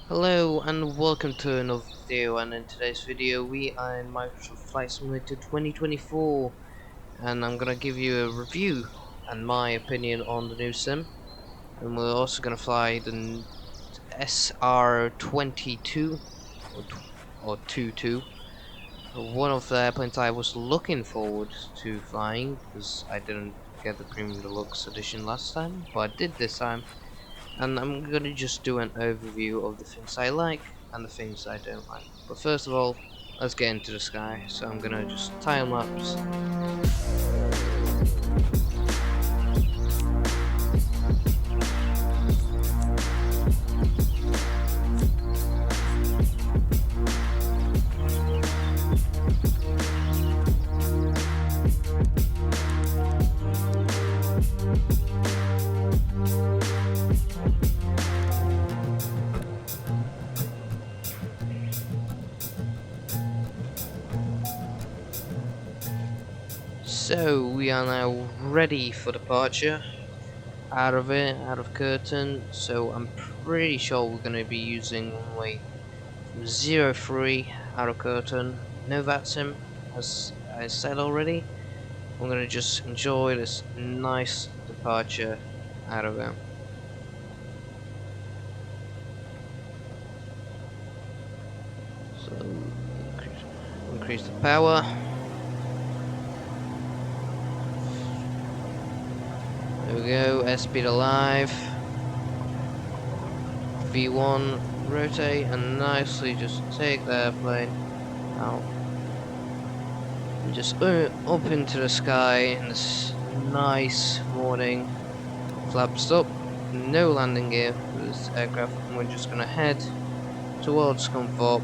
Hello and welcome to another video, and in today's video we are in Microsoft Flight Simulator 2024 and I'm gonna give you a review and my opinion on the new sim, and we're also gonna fly the SR-22 or 22, one of the airplanes I was looking forward to flying because I didn't get the Premium Deluxe edition last time, but I did this time. And I'm gonna just do an overview of the things I like and the things I don't like. But first of all, let's get into the sky. So I'm gonna just time lapse. So we are now ready for departure. Out of curtain. So I'm pretty sure we're gonna be using runway 03 out of curtain. No VATSIM, as I said already. I'm gonna just enjoy this nice departure out of it. So increase the power. There we go, airspeed alive. V1, rotate and nicely just take the airplane out. And just up into the sky in this nice morning. Flaps up, no landing gear for this aircraft, and we're just gonna head towards comfort.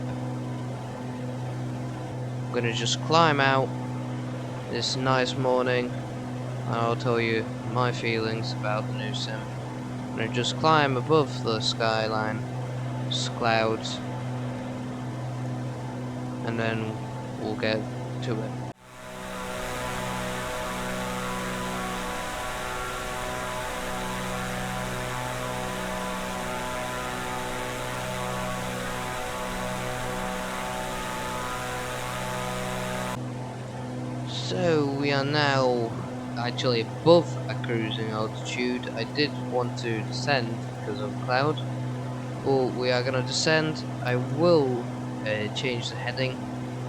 I'm gonna just climb out this nice morning, and I'll tell you my feelings about the new sim. I'm gonna just climb above the skyline, clouds, and then we'll get to it. So we are now actually above a cruising altitude. I did want to descend because of cloud, but we are going to descend. I will change the heading,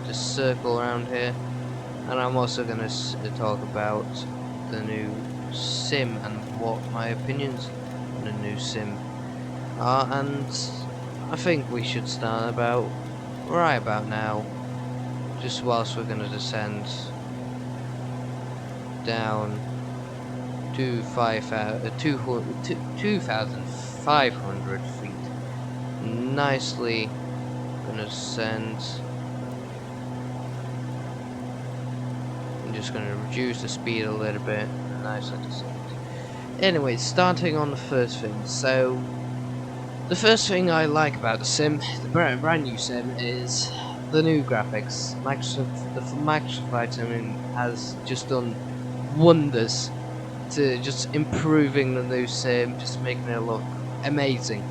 just circle around here, and I'm also going to talk about the new sim and what my opinions on the new sim are. And I think we should start about right about now, just whilst we're going to descend down to 2,500 feet. Nicely gonna descend. I'm just gonna reduce the speed a little bit. Nicely descend. Anyway, starting on the first thing. So, the first thing I like about the sim, the brand new sim, is the new graphics. The Microsoft Flight Sim has just done wonders to just improving the new sim, just making it look amazing,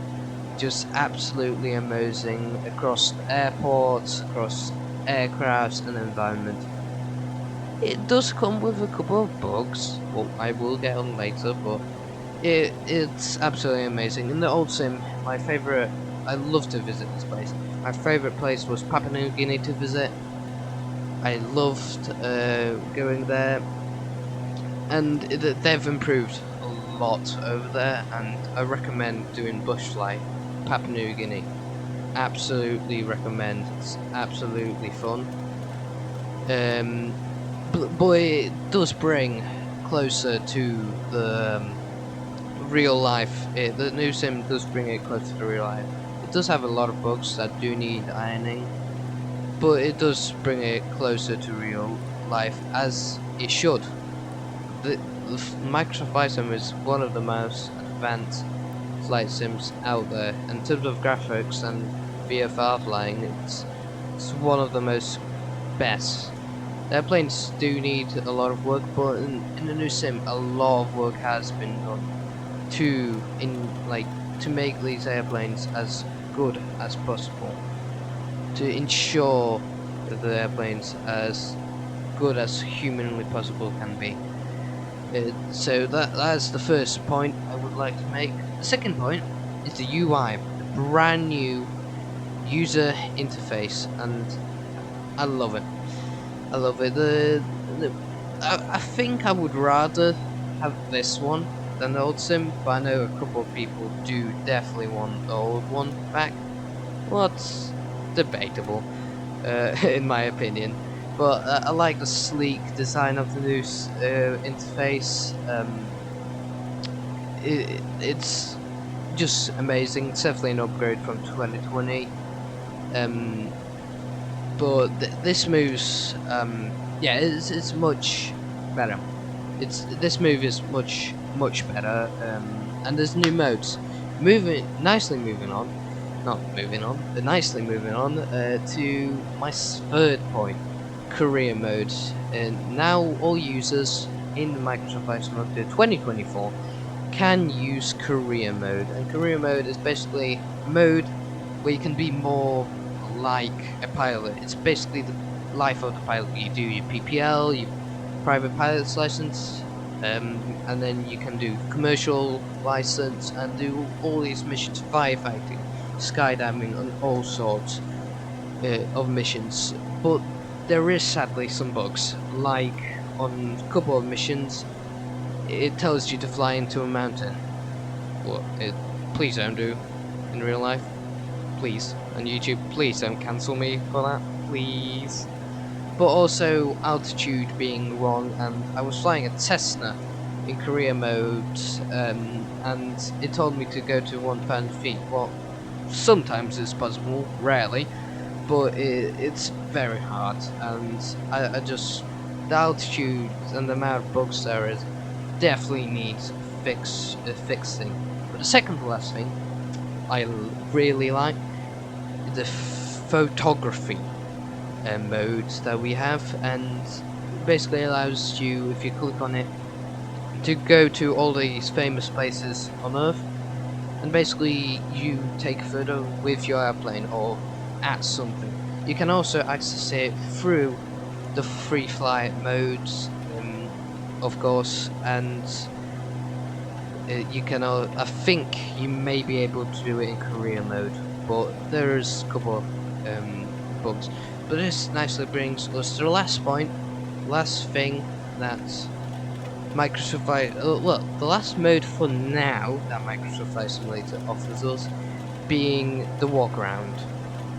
just absolutely amazing across airports, across aircrafts and environment. It does come with a couple of bugs, well, I will get on later, but it's absolutely amazing. In the old sim, my favourite, I love to visit this place. My favourite place was Papua New Guinea to visit. I loved going there. And they've improved a lot over there, and I recommend doing bush flight Papua New Guinea. Absolutely recommend. It's absolutely fun. But it does bring closer to the real life. The new sim does bring it closer to real life. It does have a lot of bugs that do need ironing, but it does bring it closer to real life, as it should. The Microsoft Flight Sim is one of the most advanced flight sims out there. In terms of graphics and VFR flying, it's one of the most best. The airplanes do need a lot of work, but in the new sim, a lot of work has been done to make these airplanes as good as possible to ensure that the airplane's as good as humanly possible can be. So that's the first point I would like to make. The second point is the UI, the brand new user interface, and I love it. I love it. I think I would rather have this one than the old sim, but I know a couple of people do definitely want the old one back. Well, it's debatable, in my opinion. But I like the sleek design of the new interface. It's just amazing. It's definitely an upgrade from 2020. But this moves, yeah, it's much better. This move is much better, and there's new modes. Nicely moving on, not moving on, but nicely moving on to my third point, career mode. And now all users in the Microsoft Flight Simulator 2024 can use career mode, and career mode is basically a mode where you can be more like a pilot. It's basically the life of the pilot. You do your PPL, your private pilot's license, and then you can do commercial license and do all these missions, firefighting, skydiving, and all sorts of missions. But there is sadly some bugs, like on a couple of missions it tells you to fly into a mountain. Well, please don't do in real life. Please. On YouTube, please don't cancel me for that. Please. But also altitude being wrong, and I was flying a Cessna in career mode, and it told me to go to 1,000 feet. Well, sometimes it's possible, rarely, but it's very hard, and I just, the altitude and the amount of bugs there is definitely needs fixing. But the second to last thing I really like the photography modes that we have, and basically allows you, if you click on it, to go to all these famous places on Earth, and basically you take a photo with your airplane or at something. You can also access it through the free flight modes, of course, and you can. I think you may be able to do it in career mode, but there's a couple of bugs. But this nicely brings us to the last point, last thing that Microsoft Flight. Well, the last mode for now that Microsoft Flight Simulator offers us, being the walk around,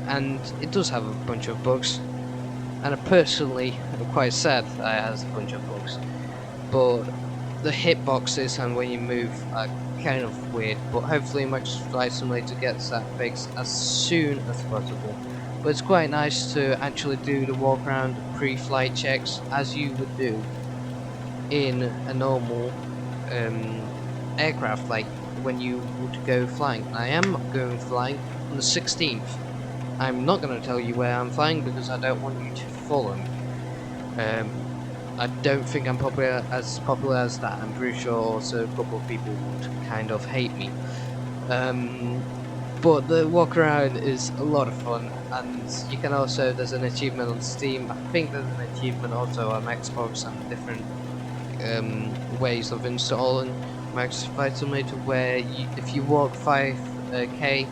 and it does have a bunch of bugs. And I personally am quite sad that it has a bunch of bugs. But the hitboxes and when you move are kind of weird, but hopefully Microsoft Flight Simulator gets that fixed as soon as possible. But it's quite nice to actually do the walk around pre-flight checks as you would do in a normal aircraft, like when you would go flying. I am going flying on the 16th. I'm not going to tell you where I'm flying because I don't want you to follow me. I don't think I'm as popular as that. I'm pretty sure also a couple of people would kind of hate me. But the walk around is a lot of fun, and you can also, there's an achievement on Steam. I think there's an achievement also on Xbox and different ways of installing Microsoft Flight Simulator, where if you walk 5k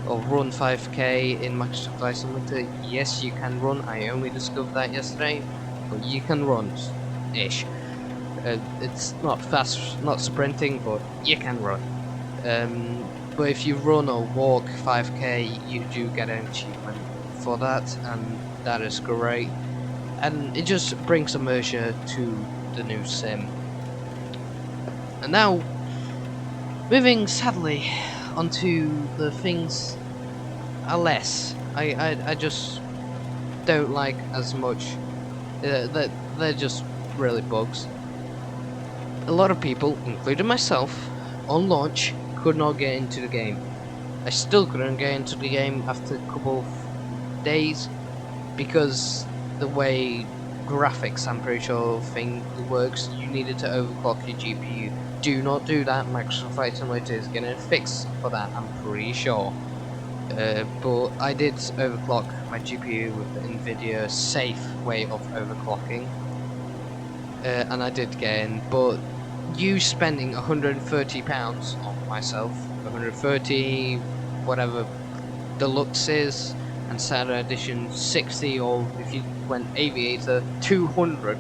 or run 5k in Microsoft Flight Simulator, yes you can run. I only discovered that yesterday. But you can run, ish. It's not fast, not sprinting, but you can run. But if you run or walk 5k, you do get an achievement for that, and that is great. And it just brings immersion to the new sim. And now, moving sadly onto the things are less. I just don't like as much. They're just really bugs. A lot of people, including myself, on launch could not get into the game. I still couldn't get into the game after a couple of days because the way graphics, I'm pretty sure, thing works, you needed to overclock your GPU. Do not do that. Microsoft Flight Simulator is getting a fix for that, I'm pretty sure. but I did overclock my GPU with the NVIDIA safe way of overclocking, and I did get in. But you spending £130 on myself, 130, whatever deluxe is, and Standard Edition 60, or if you went Aviator, £200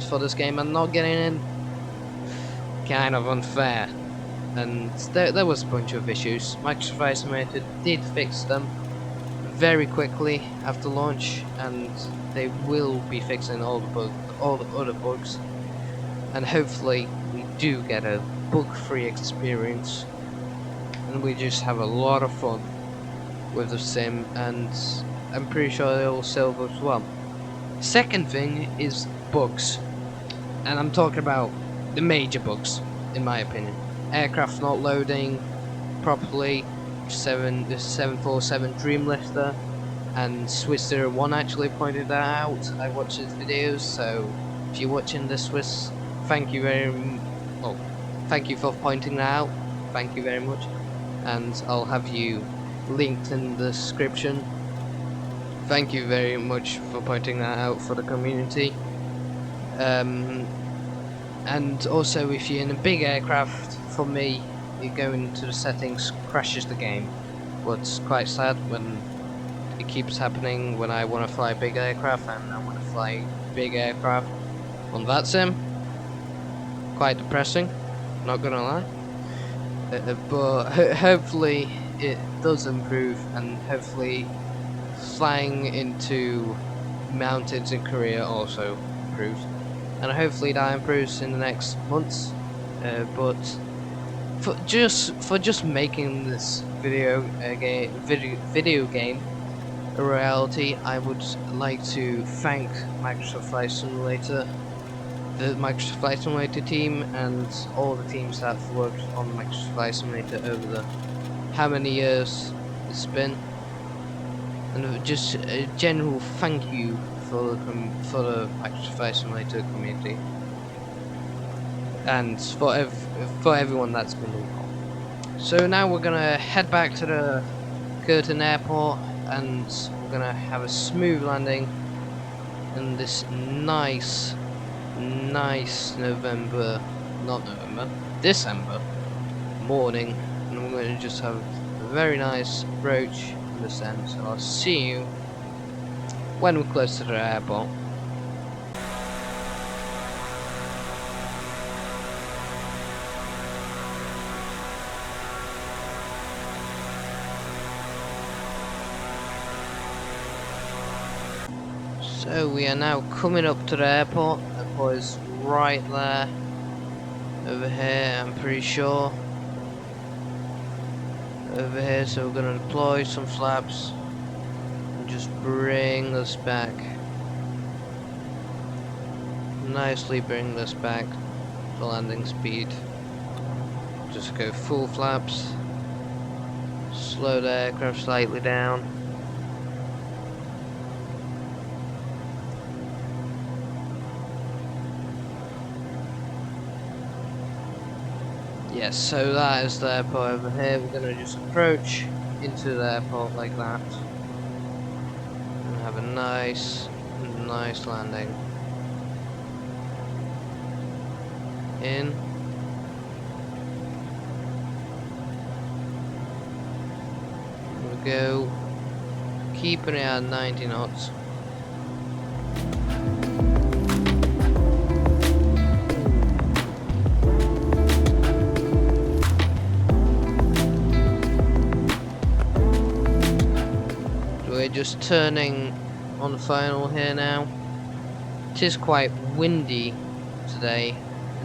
for this game and not getting in, kind of unfair. And there was a bunch of issues. Microsoft Flight Simulator did fix them very quickly after launch, and they will be fixing all the other bugs, and hopefully we do get a bug-free experience, and we just have a lot of fun with the sim, and I'm pretty sure it'll sell as well. Second thing is bugs, and I'm talking about the major bugs, in my opinion. Aircraft not loading properly, the 747 Dreamlifter, and Swiss01 actually pointed that out. I watched his videos, so if you're watching the Swiss, thank you thank you for pointing that out. Thank you very much, and I'll have you linked in the description. Thank you very much for pointing that out for the community. And also, if you're in a big aircraft, for me, you go into the settings, crashes the game. What's quite sad when it keeps happening when I want to fly big aircraft, and I want to fly big aircraft on that sim. Quite depressing, not gonna lie. But hopefully it does improve, and hopefully flying into mountains in Korea also improves, and hopefully that improves in the next months. But for just making this video game a reality, I would like to thank Microsoft Flight Simulator, the Microsoft Flight Simulator team, and all the teams that have worked on Microsoft Flight Simulator over the how many years it's been, and just a general thank you for the Microsoft Flight Simulator community, and for everyone that's been involved. So now we're gonna head back to the Curtin Airport, and we're gonna have a smooth landing in this nice December morning, and we're going to just have a very nice approach and descent. So I'll see you when we're close to the airport. So we are now coming up to the airport. The airport is right there, over here, I'm pretty sure. Over here, so we're going to deploy some flaps and just bring this back. Nicely bring this back to landing speed. Just go full flaps. Slow the aircraft slightly down. Yes, so that is the airport over here. We're going to just approach into the airport like that and have a nice landing. In. We go, keeping it at 90 knots. We're just turning on the final here now. It is quite windy today,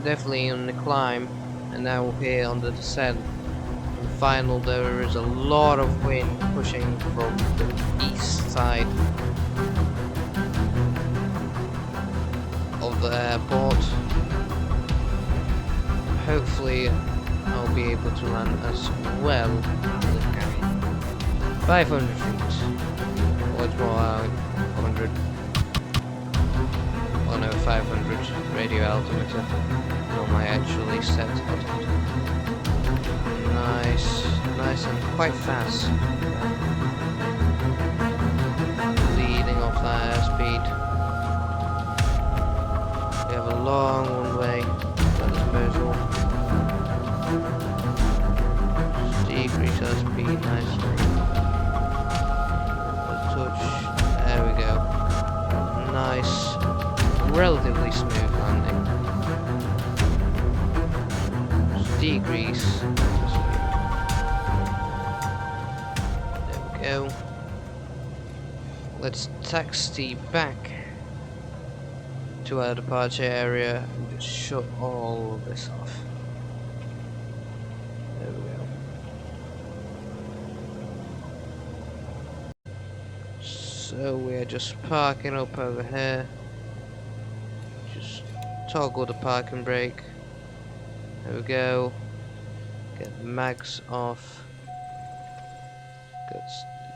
definitely on the climb, and now here on the descent. On the final, there is a lot of wind pushing from the east side of the airport. Hopefully, I'll be able to land as well. 500 feet. What's more, 100. Oh no, 500 radio altimeter. Not my actually set altimeter. Nice and quite fast. relatively smooth landing. Just decrease. There we go. Let's taxi back to our departure area and just shut all of this off. There we go. So we're just parking up over here. Just toggle the parking brake. There we go. Get the mags off.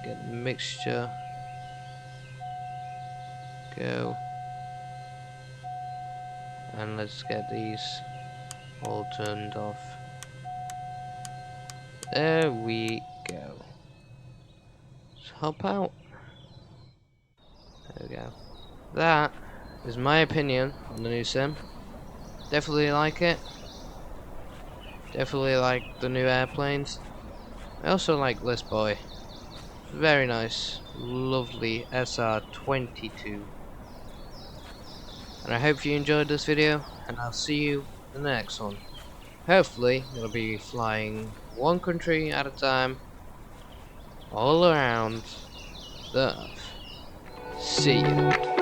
Get the mixture. Go. And let's get these all turned off. There we go. Let's hop out. There we go. That is my opinion on the new sim. Definitely like it. Definitely like the new airplanes. I also like this boy. Very nice. Lovely SR22. And I hope you enjoyed this video, and I'll see you in the next one. Hopefully, it'll be flying one country at a time, all around the Earth. See you.